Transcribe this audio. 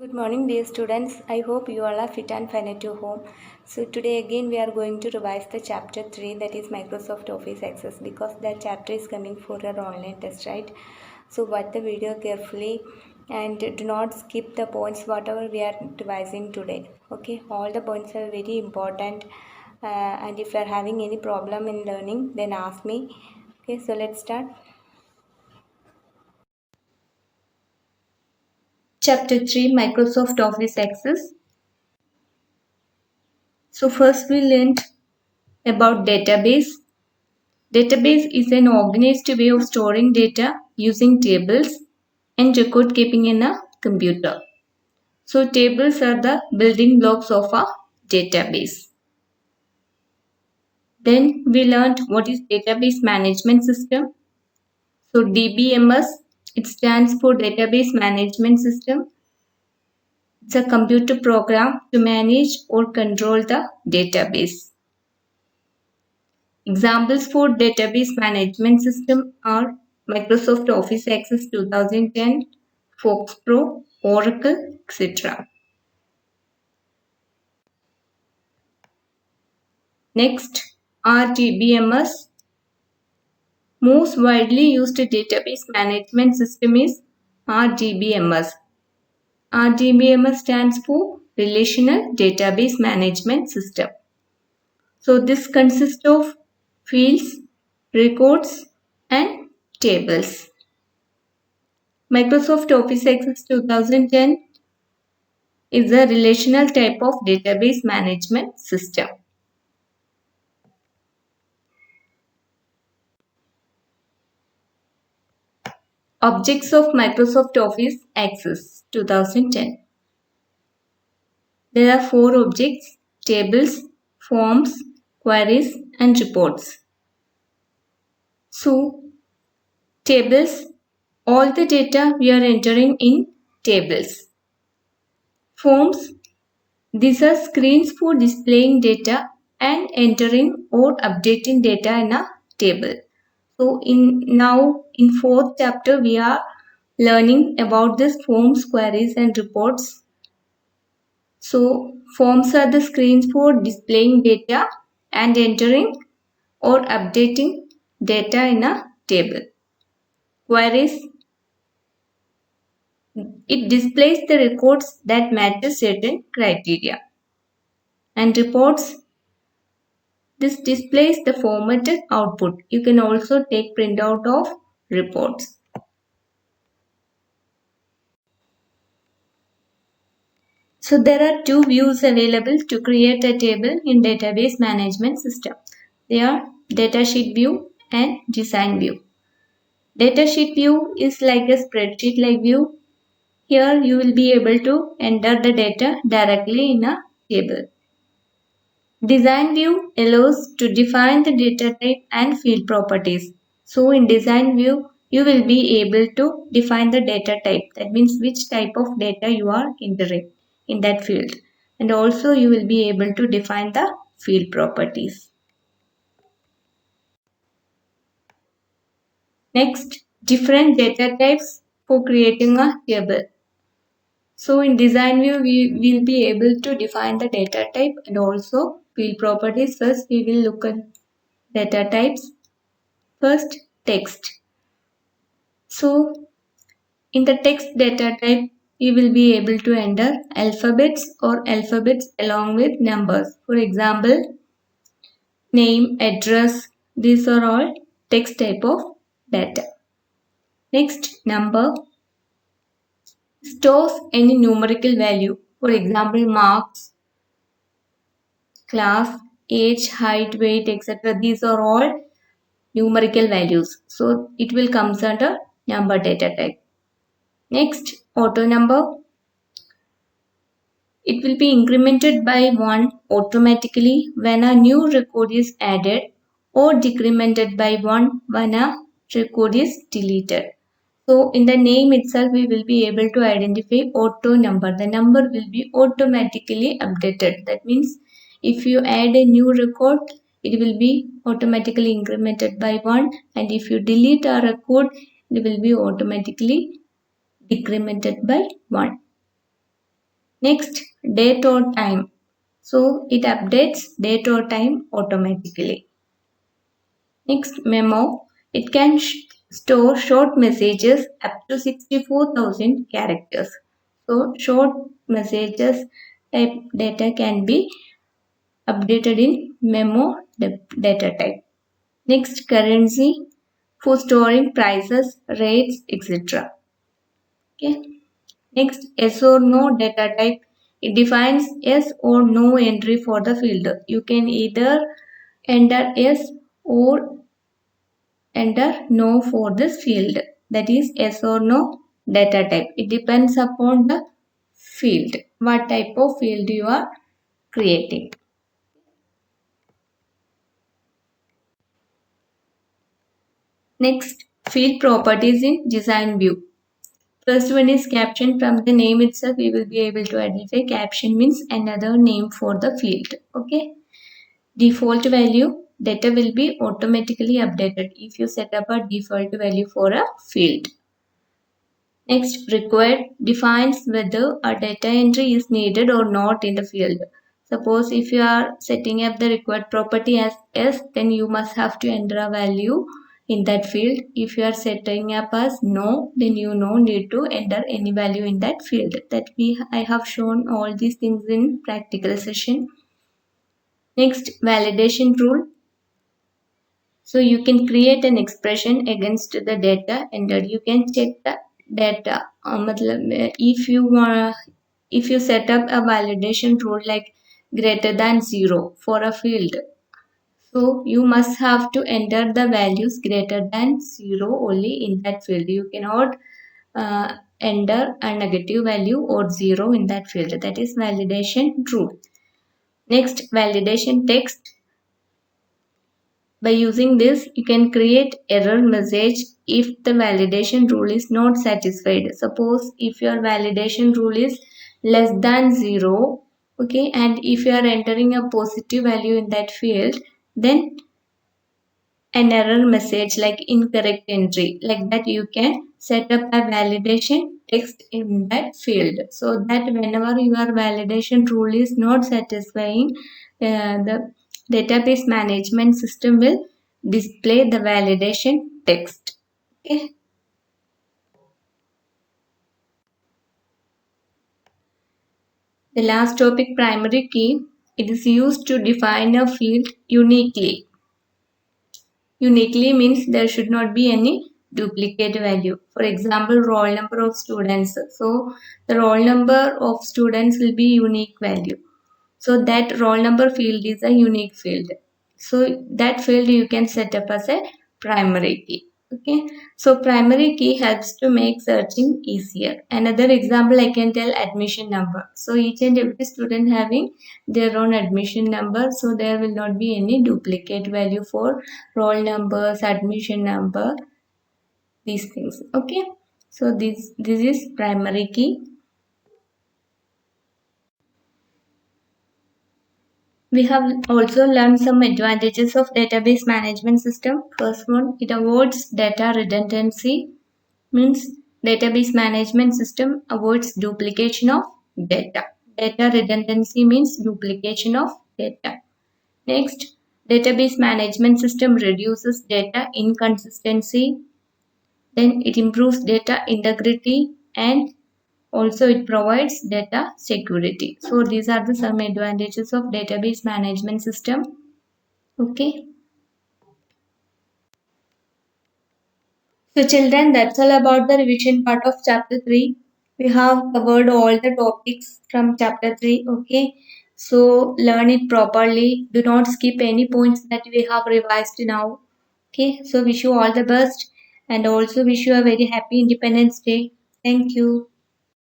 Good morning dear students. I hope you all are fit and fine at your home. So today again we are going to revise the chapter 3, that is Microsoft Office Access, because that chapter is coming for our online test, right? So watch the video carefully and do not skip the points whatever we are revising today. Okay, all the points are very important, and if you are having any problem in learning then ask me. Okay, so let's start. Chapter 3, Microsoft Office Access. So first we learned about database. Database is an organized way of storing data using tables and record keeping in a computer. So tables are the building blocks of a database. Then we learned what is database management system. So DBMS, it stands for Database Management System. It's a computer program to manage or control the database. Examples for database management system are Microsoft Office Access 2010, FoxPro, Oracle, etc. Next, RDBMS. Most widely used database management system is RDBMS. RDBMS stands for Relational Database Management System. So this consists of fields, records, and tables. Microsoft Office Access 2010 is a relational type of database management system. Objects of Microsoft Office Access 2010. There are 4 objects: tables, forms, queries, and reports. So, tables, all the data we are entering in tables. Forms, these are screens for displaying data and entering or updating data in a table. So in fourth chapter we are learning about this forms, queries and reports. So forms are the screens for displaying data and entering or updating data in a table. Queries, it displays the records that match certain criteria. And reports, this displays the formatted output. You can also take printout of reports. So there are 2 views available to create a table in database management system. They are datasheet view and design view. Datasheet view is like a spreadsheet like view. Here you will be able to enter the data directly in a table. Design view allows to define the data type and field properties. So in design view, you will be able to define the data type. That means which type of data you are entering in that field. And also you will be able to define the field properties. Next, different data types for creating a table. So in design view, we will be able to define the data type and also field properties. First, we will look at data types. First, text. So in the text data type, we will be able to enter alphabets or alphabets along with numbers. For example, name, address, these are all text type of data. Next, number stores any numerical value. For example, marks, class, age, height, weight, etc. These are all numerical values. So it will come under number data type. Next, auto number. It will be incremented by 1 automatically when a new record is added or decremented by 1 when a record is deleted. So in the name itself we will be able to identify auto number. The number will be automatically updated. That means if you add a new record, it will be automatically incremented by 1, and if you delete a record, it will be automatically decremented by 1. Next, date or time. So it updates date or time automatically. Next, memo. It can store short messages up to 64,000 characters. So short messages type data can be updated in memo data type. Next, currency for storing prices, rates, etc. Okay. Next, yes or no data type. It defines yes or no entry for the field. You can either enter yes or enter no for this field. That is yes or no data type. It depends upon the field. What type of field you are creating. Next, field properties in design view. First one is caption. From the name itself, we will be able to identify caption means another name for the field. Okay. Default value. Data will be automatically updated if you set up a default value for a field. Next, required defines whether a data entry is needed or not in the field. Suppose if you are setting up the required property as yes, then you must have to enter a value in that field. If you are setting up as no, then you no need to enter any value in that field. I have shown all these things in practical session. Next, validation rule. So you can create an expression against the data entered. You can check the data. If you set up a validation rule like greater than 0 for a field, so you must have to enter the values greater than 0 only in that field. You cannot enter a negative value or 0 in that field. That is validation rule. Next, validation text. By using this, you can create error message if the validation rule is not satisfied. Suppose if your validation rule is less than 0, okay, and if you are entering a positive value in that field, then an error message like incorrect entry, like that you can set up a validation text in that field, so that whenever your validation rule is not satisfying, the database management system will display the validation text. Okay. The last topic, primary key. It is used to define a field uniquely. Uniquely means there should not be any duplicate value. For example, roll number of students. So the roll number of students will be unique value. So that roll number field is a unique field. So that field you can set up as a primary key. Okay. So primary key helps to make searching easier. Another example I can tell, admission number. So each and every student having their own admission number. So there will not be any duplicate value for roll numbers, admission number, these things. Okay. So this is primary key. We have also learned some advantages of database management system. First one, it avoids data redundancy, means database management system avoids duplication of data. Data redundancy means duplication of data. Next, database management system reduces data inconsistency. Then it improves data integrity, and also it provides data security. So these are the some advantages of database management system. Okay. So children, that's all about the revision part of chapter 3. We have covered all the topics from chapter 3. Okay. So learn it properly. Do not skip any points that we have revised now. Okay. So wish you all the best, and also wish you a very happy Independence Day. Thank you.